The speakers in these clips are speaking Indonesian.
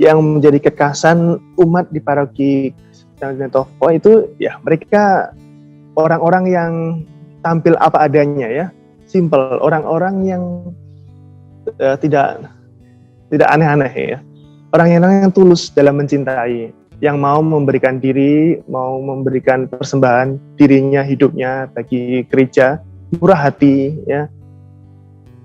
yang menjadi kekhasan umat di paroki Tofo itu ya mereka orang-orang yang tampil apa adanya ya, simple, orang-orang yang tidak aneh-aneh ya, orang-orang yang tulus dalam mencintai, yang mau memberikan diri, mau memberikan persembahan dirinya, hidupnya bagi gereja, murah hati ya.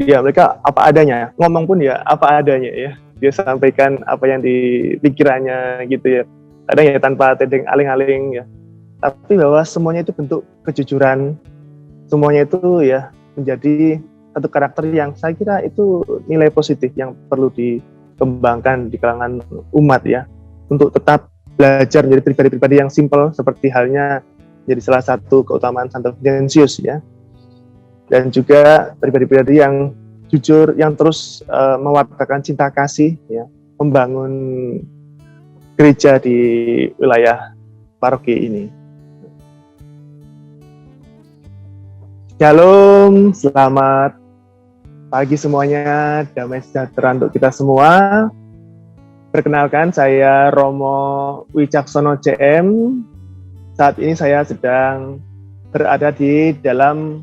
Ya mereka apa adanya, ngomong pun ya apa adanya ya. Dia sampaikan apa yang di pikirannya gitu ya. Kadang ya tanpa tedeng aling-aling ya. Tapi bahwa semuanya itu bentuk kejujuran, semuanya itu ya menjadi satu karakter yang saya kira itu nilai positif yang perlu dikembangkan di kalangan umat ya, untuk tetap belajar menjadi pribadi-pribadi yang simpel, seperti halnya jadi salah satu keutamaan Santo Vincentius ya, dan juga pribadi-pribadi yang jujur, yang terus mewartakan cinta kasih ya, membangun gereja di wilayah paroki ini. Shalom, selamat pagi semuanya, damai sejahtera untuk kita semua. Perkenalkan, saya Romo Wicaksono CM. Saat ini saya sedang berada di dalam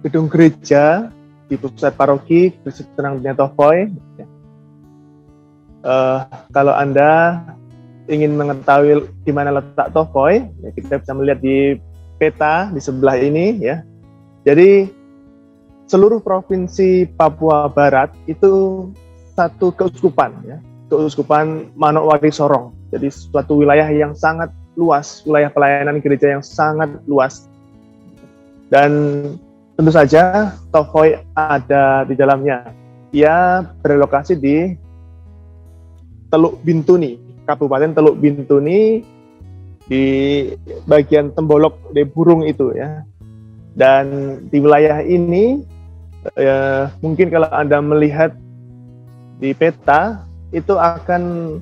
gedung gereja di pusat paroki Kristus Terang Dunia Tofoy. Kalau Anda ingin mengetahui di mana letak Tofoy, ya kita bisa melihat di peta di sebelah ini ya. Jadi seluruh provinsi Papua Barat itu satu keuskupan ya, keuskupan Manokwari Sorong. Jadi suatu wilayah yang sangat luas, wilayah pelayanan gereja yang sangat luas. Dan tentu saja Tofoy ada di dalamnya. Ia berlokasi di Teluk Bintuni, Kabupaten Teluk Bintuni, di bagian Tembolok de Burung itu ya. Dan di wilayah ini mungkin kalau Anda melihat di peta itu akan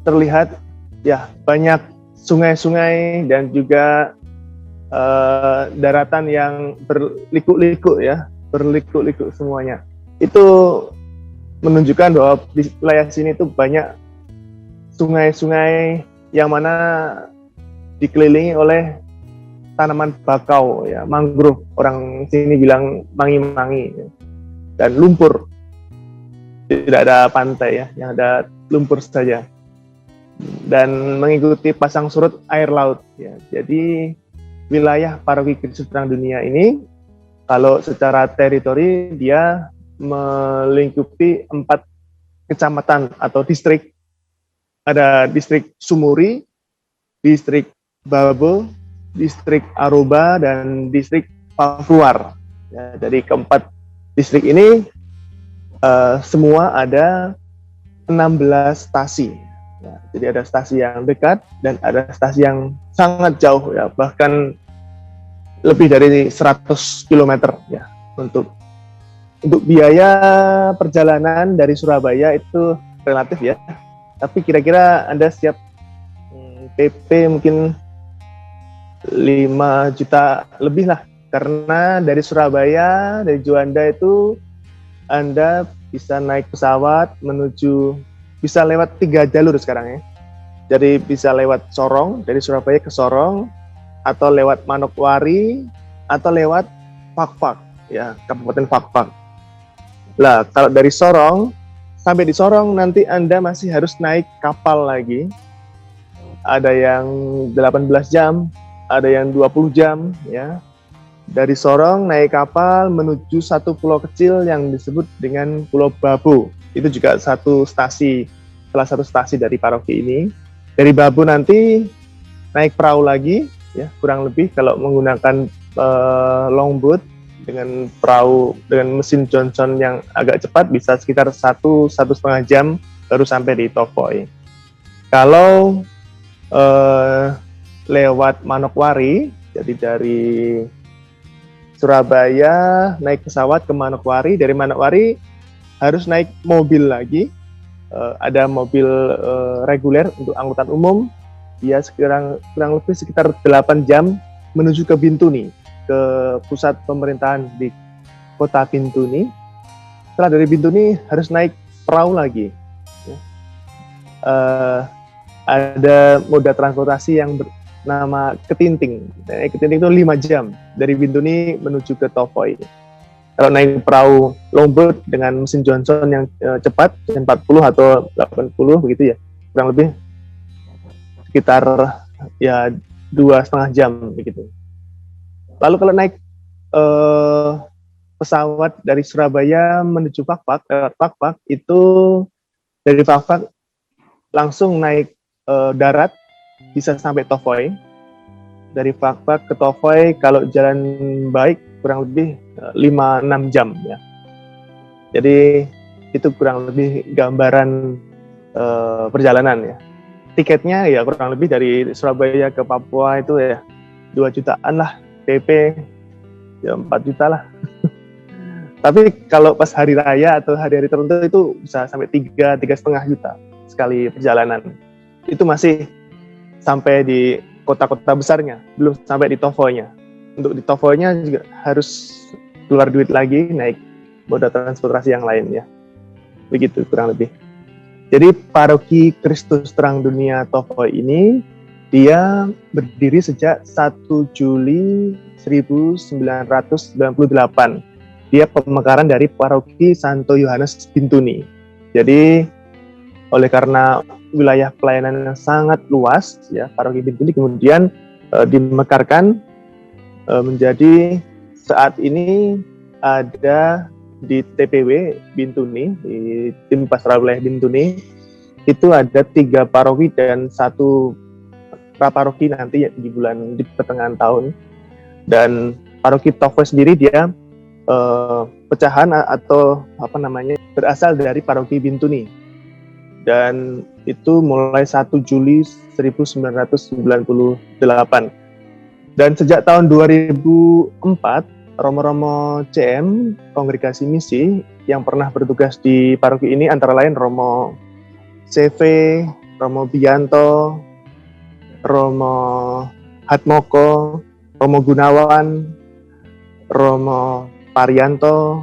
terlihat ya banyak sungai-sungai dan juga daratan yang berliku-liku ya, berliku-liku semuanya. Itu menunjukkan bahwa di wilayah sini itu banyak sungai-sungai yang mana dikelilingi oleh tanaman bakau ya, mangrove, orang sini bilang mangi-mangi ya. Dan lumpur, tidak ada pantai ya, yang ada lumpur saja, dan mengikuti pasang surut air laut ya. Jadi wilayah paroki Kristus Terang Dunia ini kalau secara teritori dia melingkupi 4 kecamatan atau distrik. Ada distrik Sumuri, distrik Babo, distrik Aruba, dan distrik Pafuar. Ya, jadi keempat distrik ini semua ada 16 stasi. Ya, jadi ada stasi yang dekat dan ada stasi yang sangat jauh ya, bahkan lebih dari 100 km ya. Untuk biaya perjalanan dari Surabaya itu relatif ya. Tapi kira-kira Anda siap PP mungkin 5 juta lebih lah, karena dari Surabaya, dari Juanda itu Anda bisa naik pesawat menuju, bisa lewat 3 jalur sekarang ya. Jadi bisa lewat Sorong, dari Surabaya ke Sorong, atau lewat Manokwari, atau lewat Fakfak ya, Kabupaten Fakfak. Lah kalau dari Sorong sampai di Sorong nanti Anda masih harus naik kapal lagi. Ada yang 18 jam, ada yang 20 jam ya. Dari Sorong naik kapal menuju satu pulau kecil yang disebut dengan Pulau Babo. Itu juga satu stasi, salah satu stasi dari paroki ini. Dari Babo nanti naik perahu lagi ya, kurang lebih kalau menggunakan longboat dengan perahu dengan mesin Johnson yang agak cepat bisa sekitar 1,5 jam baru sampai di Tofoy. Kalau lewat Manokwari, jadi dari Surabaya naik pesawat ke Manokwari, dari Manokwari harus naik mobil lagi, ada mobil reguler untuk angkutan umum, dia kurang lebih sekitar 8 jam menuju ke Bintuni, ke pusat pemerintahan di kota Bintuni. Setelah dari Bintuni harus naik perahu lagi. ada moda transportasi yang bernama Ketinting. Ketinting itu 5 jam dari Bintuni menuju ke Tovoi. Kalau naik perahu longboat dengan mesin Johnson yang cepat, 40 atau 80 begitu ya, kurang lebih sekitar ya 2,5 jam begitu. Lalu kalau naik pesawat dari Surabaya menuju Fakfak, Fakfak itu dari Fakfak langsung naik darat bisa sampai Tovoi. Dari Fakfak ke Tovoi kalau jalan baik kurang lebih 5-6 jam ya. Jadi itu kurang lebih gambaran perjalanan ya. Tiketnya ya kurang lebih dari Surabaya ke Papua itu ya 2 jutaan lah, PP ya 4 juta lah. Tapi kalau pas hari raya atau hari-hari tertentu itu bisa sampai 3,5 juta sekali perjalanan. Itu masih sampai di kota-kota besarnya, belum sampai di Tovoi-nya. Untuk di Tovoi-nya juga harus keluar duit lagi, naik moda transportasi yang lain ya. Begitu kurang lebih. Jadi Paroki Kristus Terang Dunia Tovoi ini dia berdiri sejak 1 Juli 1998. Dia pemekaran dari Paroki Santo Yohanes Bintuni. Jadi oleh karena wilayah pelayanan yang sangat luas ya, Paroki Bintuni kemudian dimekarkan menjadi saat ini ada di TPW Bintuni, di tim pastoral wilayah Bintuni itu ada 3 paroki dan 1 praparoki nanti ya, di pertengahan tahun. Dan Paroki Tovoi sendiri dia pecahan atau berasal dari Paroki Bintuni, dan itu mulai 1 Juli 1998. Dan sejak tahun 2004 Romo-Romo CM Kongregasi Misi yang pernah bertugas di paroki ini antara lain Romo CV, Romo Bianto, Romo Hatmoko, Romo Gunawan, Romo Parianto,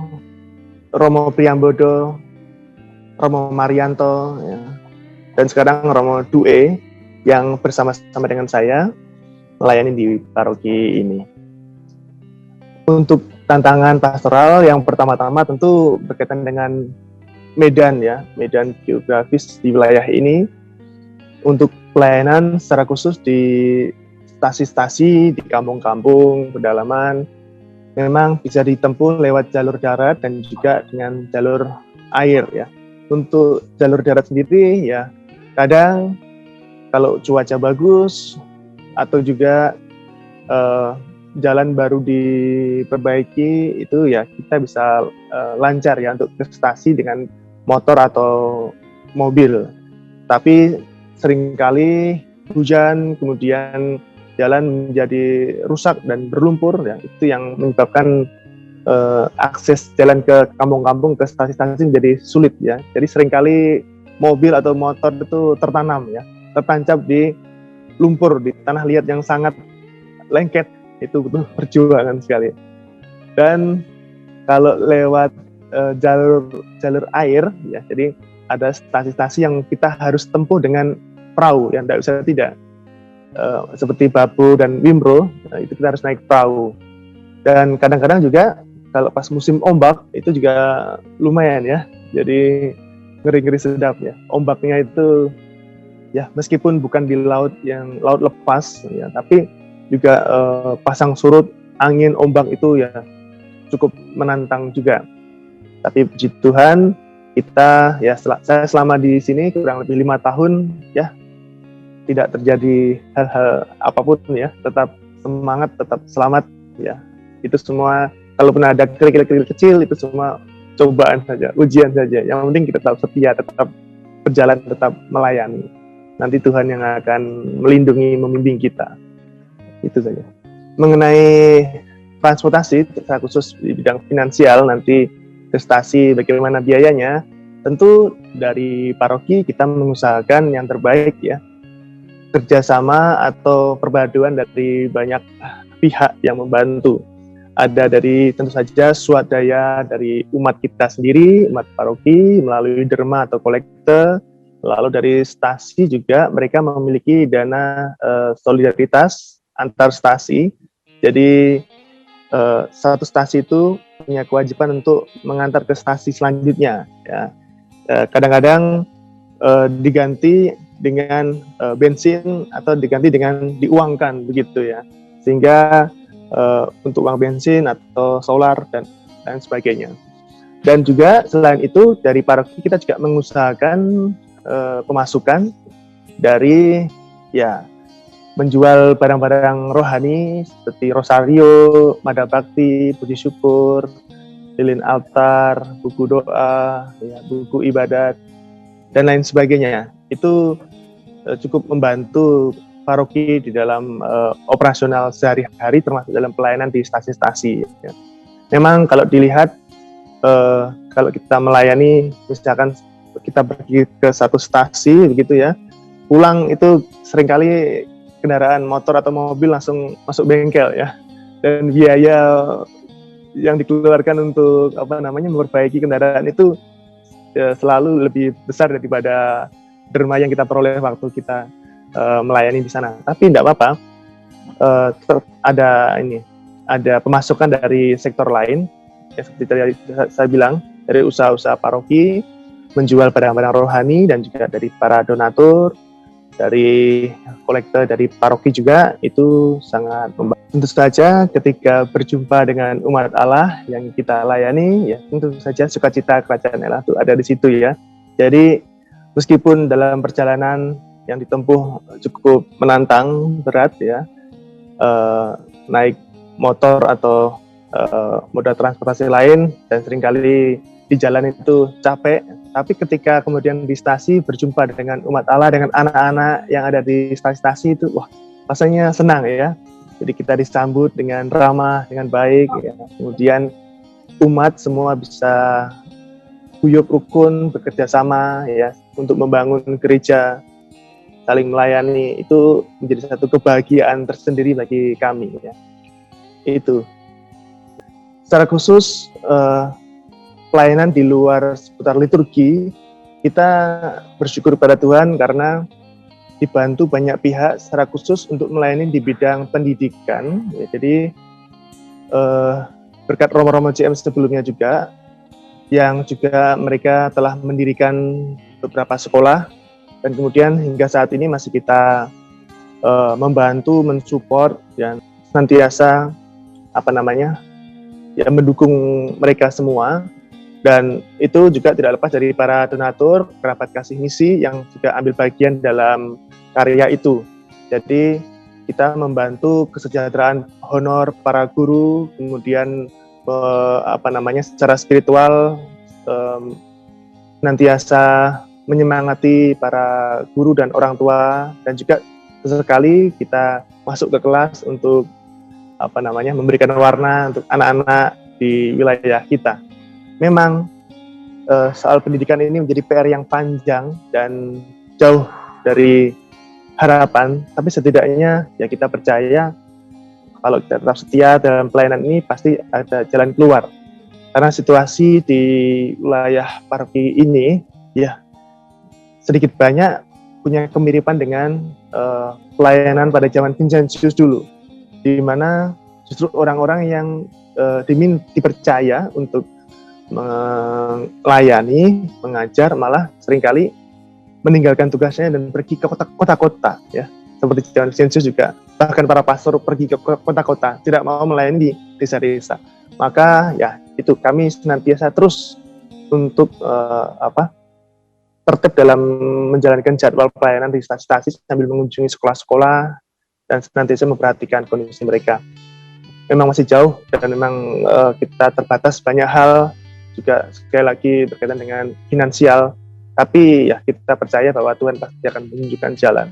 Romo Priambodo, Romo Marianto, ya. Dan sekarang Romo Due yang bersama-sama dengan saya melayani di paroki ini. Untuk tantangan pastoral yang pertama-tama tentu berkaitan dengan medan ya, medan geografis di wilayah ini. Untuk pelayanan secara khusus di stasi-stasi, di kampung-kampung, pedalaman, memang bisa ditempuh lewat jalur darat dan juga dengan jalur air ya. Untuk jalur darat sendiri ya kadang kalau cuaca bagus atau juga jalan baru diperbaiki itu ya kita bisa lancar ya untuk ke stasi dengan motor atau mobil. Tapi seringkali hujan kemudian jalan menjadi rusak dan berlumpur ya, itu yang menyebabkan akses jalan ke kampung-kampung, ke stasi-stasi menjadi sulit ya. Jadi seringkali mobil atau motor itu tertanam ya, tertancap di lumpur, di tanah liat yang sangat lengket. Itu betul perjuangan sekali. Dan kalau lewat jalur air ya, jadi ada stasi-stasi yang kita harus tempuh dengan perahu yang tidak bisa tidak. Seperti Babu dan Wimbro, itu kita harus naik perahu. Dan kadang-kadang juga kalau pas musim ombak itu juga lumayan ya, jadi ngeri-ngeri sedap ya. Ombaknya itu ya meskipun bukan di laut yang laut lepas ya, tapi juga pasang surut, angin, ombak itu ya cukup menantang juga. Tapi puji Tuhan kita ya saya selama di sini kurang lebih 5 tahun ya tidak terjadi hal-hal apapun ya, tetap semangat, tetap selamat ya. Itu semua kalaupun ada kerikil-kerikil kecil itu semua cobaan saja, ujian saja. Yang penting kita tetap setia, tetap berjalan, tetap melayani. Nanti Tuhan yang akan melindungi, membimbing kita. Itu saja. Mengenai transportasi, khusus di bidang finansial nanti prestasi bagaimana biayanya, tentu dari paroki kita mengusahakan yang terbaik ya. Kerjasama atau perpaduan dari banyak pihak yang membantu. Ada dari tentu saja swadaya dari umat kita sendiri, umat paroki melalui derma atau kolekte, Lalu dari stasi juga mereka memiliki dana solidaritas antar stasi. Jadi satu stasi itu punya kewajiban untuk mengantar ke stasi selanjutnya. Ya. Kadang-kadang diganti dengan bensin atau diganti dengan diuangkan begitu ya. Sehingga untuk uang bensin atau solar dan sebagainya. Dan juga selain itu dari paroki kita juga mengusahakan pemasukan dari ya menjual barang-barang rohani seperti rosario, mada bakti, puji syukur, lilin altar, buku doa, ya, buku ibadat dan lain sebagainya. Itu cukup membantu paroki di dalam operasional sehari-hari termasuk dalam pelayanan di stasi-stasi. Ya. Memang kalau dilihat kalau kita melayani, misalkan kita pergi ke satu stasi begitu ya, pulang itu seringkali kendaraan motor atau mobil langsung masuk bengkel ya, dan biaya yang dikeluarkan untuk memperbaiki kendaraan itu selalu lebih besar daripada derma yang kita peroleh waktu kita melayani di sana. Tapi tidak apa-apa, ada pemasukan dari sektor lain. Ya, seperti tadi saya bilang, dari usaha-usaha paroki, menjual barang-barang rohani, dan juga dari para donatur, dari kolektor dari paroki juga, itu sangat membantu. Tentu saja ketika berjumpa dengan umat Allah yang kita layani, ya tentu saja sukacita kerajaan Allah itu ada di situ ya. Jadi meskipun dalam perjalanan yang ditempuh cukup menantang, berat ya, naik motor atau moda transportasi lain, dan seringkali di jalan itu capek, tapi ketika kemudian di stasi berjumpa dengan umat Allah, dengan anak-anak yang ada di stasi-stasi itu, wah rasanya senang ya. Jadi kita disambut dengan ramah, dengan baik ya. Kemudian umat semua bisa guyup rukun, bekerja sama ya untuk membangun gereja, saling melayani. Itu menjadi satu kebahagiaan tersendiri bagi kami ya. Itu secara khusus pelayanan di luar seputar liturgi, kita bersyukur pada Tuhan karena dibantu banyak pihak secara khusus untuk melayani di bidang pendidikan ya. Jadi berkat Romo-Romo JM sebelumnya juga, yang juga mereka telah mendirikan beberapa sekolah, dan kemudian hingga saat ini masih kita membantu, mensupport dan senantiasa mendukung mereka semua. Dan itu juga tidak lepas dari para donatur, kerabat kasih misi yang juga ambil bagian dalam karya itu. Jadi kita membantu kesejahteraan honor para guru, kemudian secara spiritual nantiasa menyemangati para guru dan orang tua, dan juga sesekali kita masuk ke kelas untuk memberikan warna untuk anak-anak di wilayah kita. Memang soal pendidikan ini menjadi PR yang panjang dan jauh dari harapan, tapi setidaknya ya kita percaya kalau kita tetap setia dalam pelayanan ini pasti ada jalan keluar. Karena situasi di wilayah paroki ini ya sedikit banyak punya kemiripan dengan pelayanan pada zaman Vincentius dulu, di mana justru orang-orang yang dipercaya untuk melayani, mengajar, malah seringkali meninggalkan tugasnya dan pergi ke kota-kota ya. Seperti zaman Vincentius juga, bahkan para pastor pergi ke kota-kota, tidak mau melayani di desa-desa. Maka ya itu kami senantiasa terus untuk tertib dalam menjalankan jadwal pelayanan di stasi-stasi sambil mengunjungi sekolah-sekolah dan senantiasa memperhatikan kondisi mereka. Memang masih jauh dan memang kita terbatas banyak hal, juga sekali lagi berkaitan dengan finansial, tapi ya kita percaya bahwa Tuhan pasti akan menunjukkan jalan.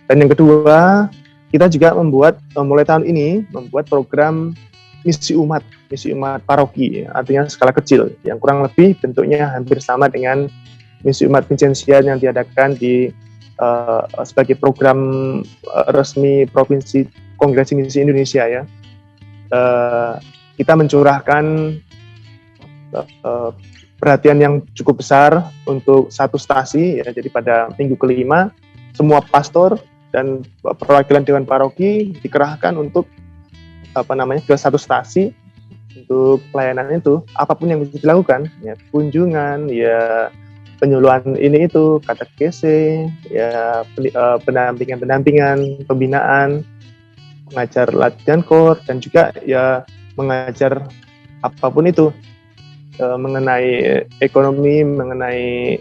Dan yang kedua, kita juga mulai tahun ini membuat program misi umat paroki, artinya skala kecil, yang kurang lebih bentuknya hampir sama dengan misi umat Vincentian yang diadakan di sebagai program resmi Provinsi Kongres Misi Indonesia ya. Kita mencurahkan perhatian yang cukup besar untuk satu stasi ya. Jadi pada minggu kelima semua pastor dan perwakilan dewan paroki dikerahkan untuk ke satu stasi untuk pelayanan itu, apapun yang bisa dilakukan, ya kunjungan, ya penyuluhan ini itu, katekese, ya pendampingan, pembinaan, mengajar latihan kor, dan juga ya mengajar apapun itu mengenai ekonomi, mengenai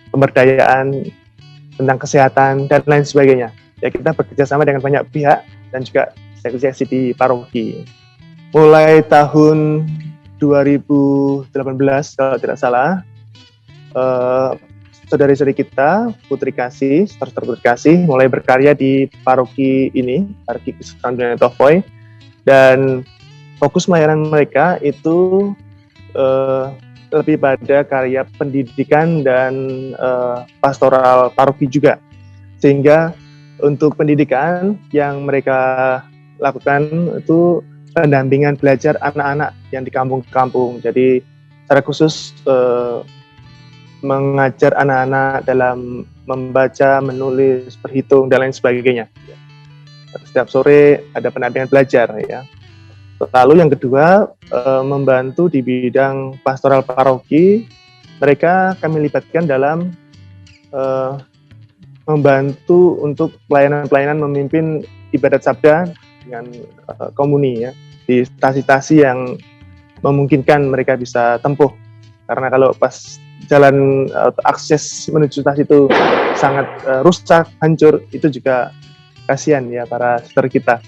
pemberdayaan, tentang kesehatan dan lain sebagainya. Ya kita bekerja sama dengan banyak pihak dan juga seksi di paroki. Mulai tahun 2018 kalau tidak salah, saudari-saudari kita, Putri Kasih, Sister Putri Kasih, mulai berkarya di paroki ini, paroki Kesusahan Dunia Tofoy, dan fokus pelayanan mereka itu lebih pada karya pendidikan dan pastoral paroki juga. Sehingga untuk pendidikan yang mereka lakukan itu pendampingan belajar anak-anak yang di kampung-kampung. Jadi secara khusus mengajar anak-anak dalam membaca, menulis, berhitung, dan lain sebagainya. Setiap sore ada pendampingan belajar ya. Lalu yang kedua, membantu di bidang pastoral paroki. Mereka kami libatkan dalam membantu untuk pelayanan-pelayanan memimpin ibadat sabda dengan komuni ya, di stasi-stasi yang memungkinkan mereka bisa tempuh. Karena kalau pas jalan akses menuju stasi itu sangat rusak, hancur, itu juga kasihan ya para suster kita.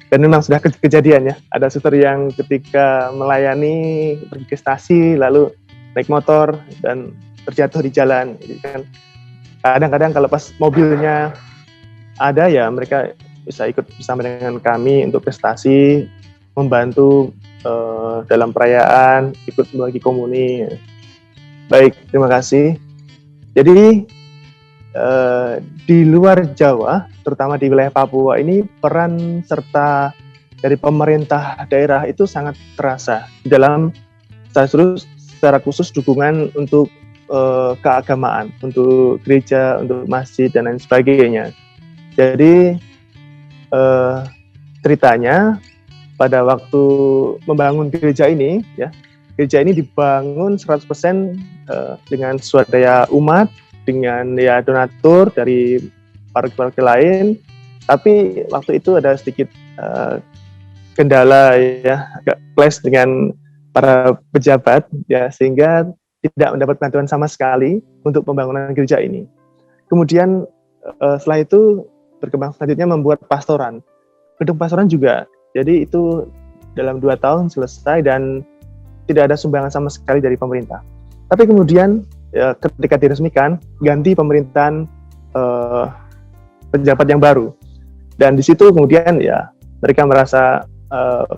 Dan memang sudah kejadian ya, ada suster yang ketika melayani pergi ke stasi lalu naik motor dan terjatuh di jalan. Jadi kan kadang-kadang kalau pas mobilnya ada ya mereka bisa ikut bersama dengan kami untuk ke stasi, membantu dalam perayaan, ikut membagi komuni. Baik, terima kasih. Jadi di luar Jawa, terutama di wilayah Papua ini, peran serta dari pemerintah daerah itu sangat terasa di dalam secara khusus dukungan untuk keagamaan, untuk gereja, untuk masjid dan lain sebagainya. Jadi ceritanya pada waktu membangun gereja ini, ya, gereja ini dibangun 100% dengan swadaya umat, dengan ya donatur dari paroki-paroki lain, tapi waktu itu ada sedikit kendala ya, agak clash dengan para pejabat ya, sehingga tidak mendapat bantuan sama sekali untuk pembangunan gereja ini. Kemudian setelah itu berkembang selanjutnya membuat pastoran, gedung pastoran juga. Jadi itu dalam 2 tahun selesai dan tidak ada sumbangan sama sekali dari pemerintah. Tapi kemudian ya, ketika diresmikan, ganti pemerintahan pejabat yang baru. Dan di situ kemudian ya mereka merasa,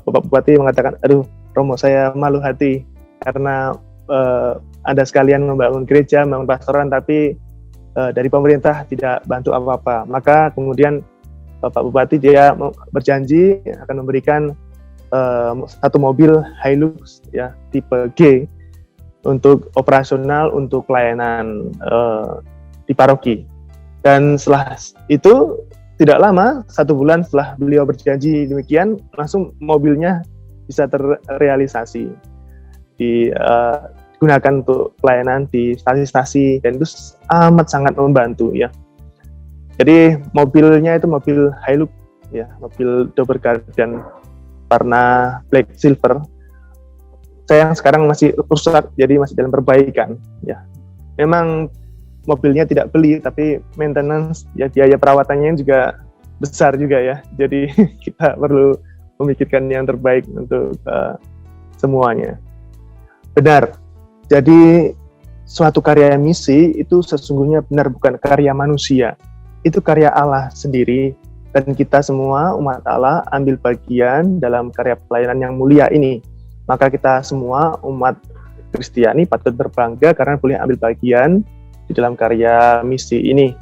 Bapak Bupati mengatakan, aduh Romo, saya malu hati karena Anda sekalian membangun gereja, membangun pastoran, tapi dari pemerintah tidak bantu apa-apa. Maka kemudian Bapak Bupati dia berjanji akan memberikan satu mobil Hilux ya tipe G untuk operasional untuk pelayanan di paroki. Dan setelah itu tidak lama, 1 bulan setelah beliau berjanji demikian, langsung mobilnya bisa terrealisasi, digunakan untuk pelayanan di stasi-stasi, dan itu amat sangat membantu ya. Jadi mobilnya itu mobil Hilux ya, mobil double garden warna black silver. Sayang sekarang masih rusak, jadi masih dalam perbaikan ya. Memang mobilnya tidak beli, tapi maintenance ya, biaya perawatannya juga besar juga ya. Jadi kita perlu memikirkan yang terbaik untuk semuanya. Benar. Jadi suatu karya misi itu sesungguhnya benar bukan karya manusia. Itu karya Allah sendiri, dan kita semua umat Allah ambil bagian dalam karya pelayanan yang mulia ini. Maka kita semua umat Kristiani patut berbangga karena boleh ambil bagian di dalam karya misi ini.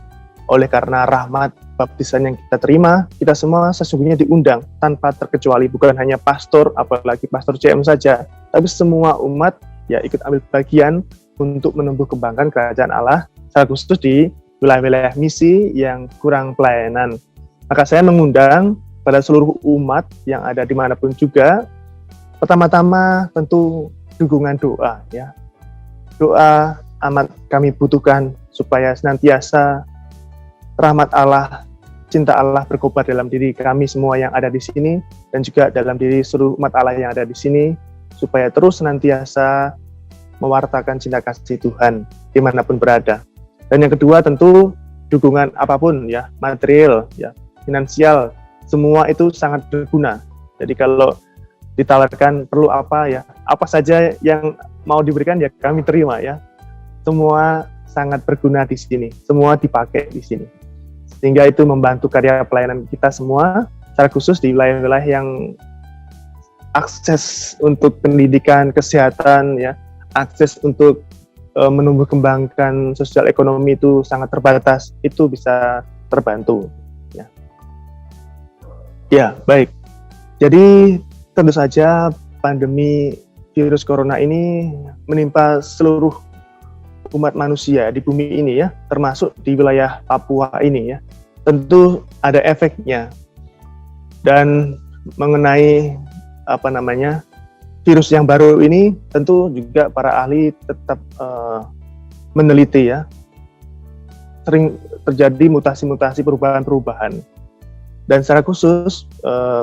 Oleh karena rahmat baptisan yang kita terima, kita semua sesungguhnya diundang tanpa terkecuali, bukan hanya pastor, apalagi pastor CM saja, tapi semua umat ya ikut ambil bagian untuk menumbuh kembangkan kerajaan Allah, secara khusus di wilayah-wilayah misi yang kurang pelayanan. Maka saya mengundang pada seluruh umat yang ada dimanapun juga, pertama-tama tentu dukungan doa, ya. Doa amat kami butuhkan supaya senantiasa rahmat Allah, cinta Allah berkobar dalam diri kami semua yang ada di sini, dan juga dalam diri seluruh umat Allah yang ada di sini, supaya terus senantiasa mewartakan cinta kasih Tuhan dimanapun berada. Dan yang kedua tentu dukungan apapun, ya, material, ya, finansial, semua itu sangat berguna. Jadi kalau ditawarkan perlu apa, ya, apa saja yang mau diberikan ya kami terima, ya. Semua sangat berguna di sini, semua dipakai di sini. Sehingga itu membantu karya pelayanan kita semua, secara khusus di wilayah-wilayah yang akses untuk pendidikan, kesehatan, ya, akses untuk menumbuh kembangkan sosial ekonomi itu sangat terbatas, itu bisa terbantu. Ya, ya baik. Jadi tentu saja pandemi virus corona ini menimpa seluruh umat manusia di bumi ini, ya, termasuk di wilayah Papua ini, ya. Tentu ada efeknya. Dan mengenai virus yang baru ini, tentu juga para ahli tetap meneliti, ya. Sering terjadi mutasi-mutasi, perubahan-perubahan. Dan secara khusus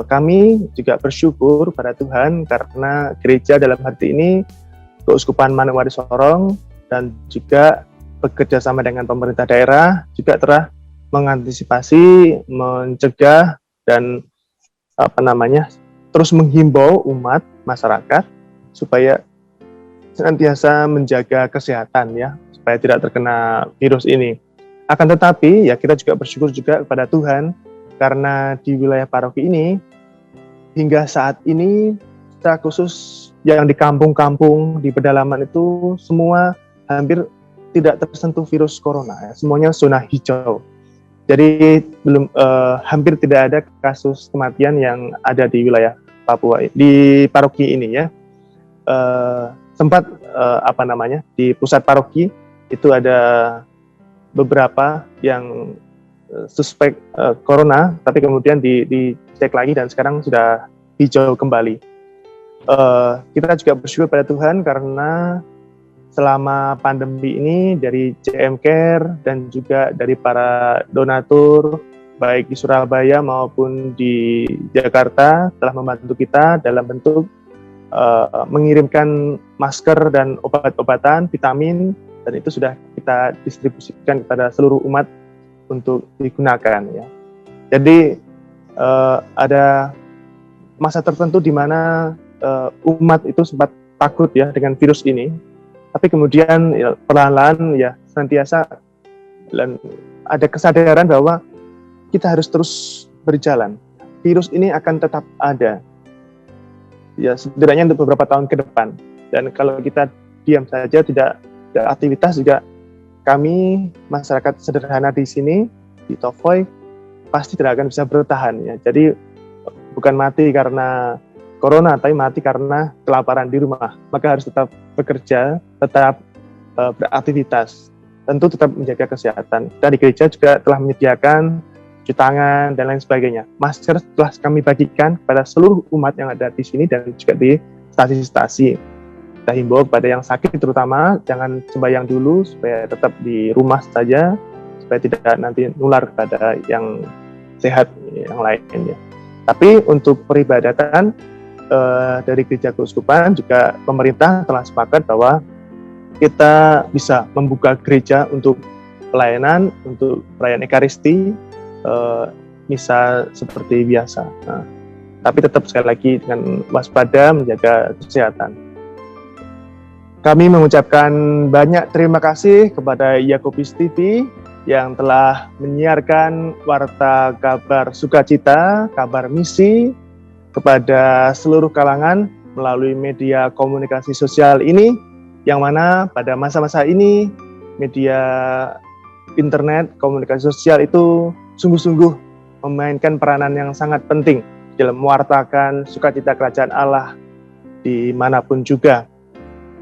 kami juga bersyukur pada Tuhan karena gereja dalam hati ini, Keuskupan Manokwari Sorong, dan juga bekerja sama dengan pemerintah daerah juga telah mengantisipasi, mencegah, dan terus menghimbau umat masyarakat supaya senantiasa menjaga kesehatan, ya, supaya tidak terkena virus ini. Akan tetapi ya kita juga bersyukur juga kepada Tuhan karena di wilayah paroki ini hingga saat ini, secara khusus yang di kampung-kampung di pedalaman itu semua hampir tidak tersentuh virus corona, ya. Semuanya zona hijau. Jadi hampir tidak ada kasus kematian yang ada di wilayah Papua di paroki ini, ya. Sempat di pusat paroki itu ada beberapa yang suspek corona, tapi kemudian dicek lagi dan sekarang sudah hijau kembali. Kita juga bersyukur pada Tuhan karena selama pandemi ini dari JM Care dan juga dari para donatur baik di Surabaya maupun di Jakarta telah membantu kita dalam bentuk mengirimkan masker dan obat-obatan, vitamin, dan itu sudah kita distribusikan kepada seluruh umat untuk digunakan, ya. Jadi ada masa tertentu di mana umat itu sempat takut, ya, dengan virus ini. Tapi kemudian ya, perlahan-lahan ya senantiasa dan ada kesadaran bahwa kita harus terus berjalan. Virus ini akan tetap ada, ya, setidaknya untuk beberapa tahun ke depan. Dan kalau kita diam saja, tidak ada aktivitas, juga kami masyarakat sederhana di sini di Tofoy pasti tidak akan bisa bertahan, ya. Jadi bukan mati karena corona, tapi mati karena kelaparan di rumah. Maka harus tetap bekerja, tetap beraktivitas, tentu tetap menjaga kesehatan. Dan di gereja juga telah menyediakan cuci tangan dan lain sebagainya. Masker telah kami bagikan kepada seluruh umat yang ada di sini dan juga di stasi-stasi. Kita himbau kepada yang sakit terutama jangan sembahyang dulu supaya tetap di rumah saja supaya tidak nanti nular kepada yang sehat yang lainnya. Tapi untuk peribadatan dari gereja keuskupan juga pemerintah telah sepakat bahwa kita bisa membuka gereja untuk pelayanan, untuk perayaan Ekaristi, misa seperti biasa. Nah, tapi tetap sekali lagi dengan waspada menjaga kesehatan. Kami mengucapkan banyak terima kasih kepada Yakobus TV yang telah menyiarkan warta kabar sukacita, kabar misi kepada seluruh kalangan melalui media komunikasi sosial ini, yang mana pada masa-masa ini media internet, komunikasi sosial itu sungguh-sungguh memainkan peranan yang sangat penting dalam mewartakan sukacita kerajaan Allah dimanapun juga.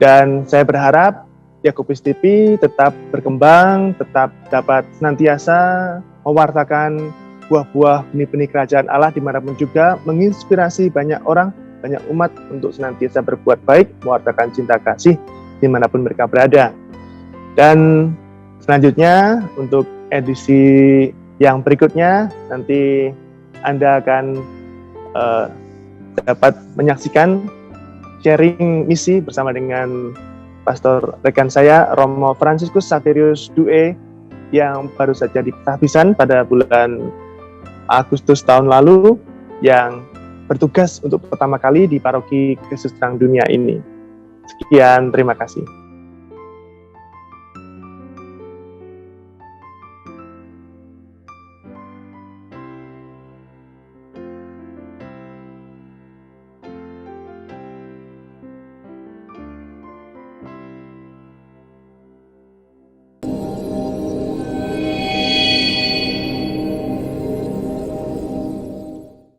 Dan saya berharap Yakobus TV tetap berkembang, tetap dapat senantiasa mewartakan buah-buah benih-benih kerajaan Allah dimanapun juga, menginspirasi banyak orang, banyak umat untuk senantiasa berbuat baik, mewartakan cinta kasih dimanapun mereka berada. Dan selanjutnya untuk edisi yang berikutnya nanti Anda akan dapat menyaksikan sharing misi bersama dengan pastor rekan saya Romo Franciscus Saverius Due yang baru saja dipersahbisan pada bulan Agustus tahun lalu, yang bertugas untuk pertama kali di Paroki Kristus Terang Dunia ini. Sekian, terima kasih.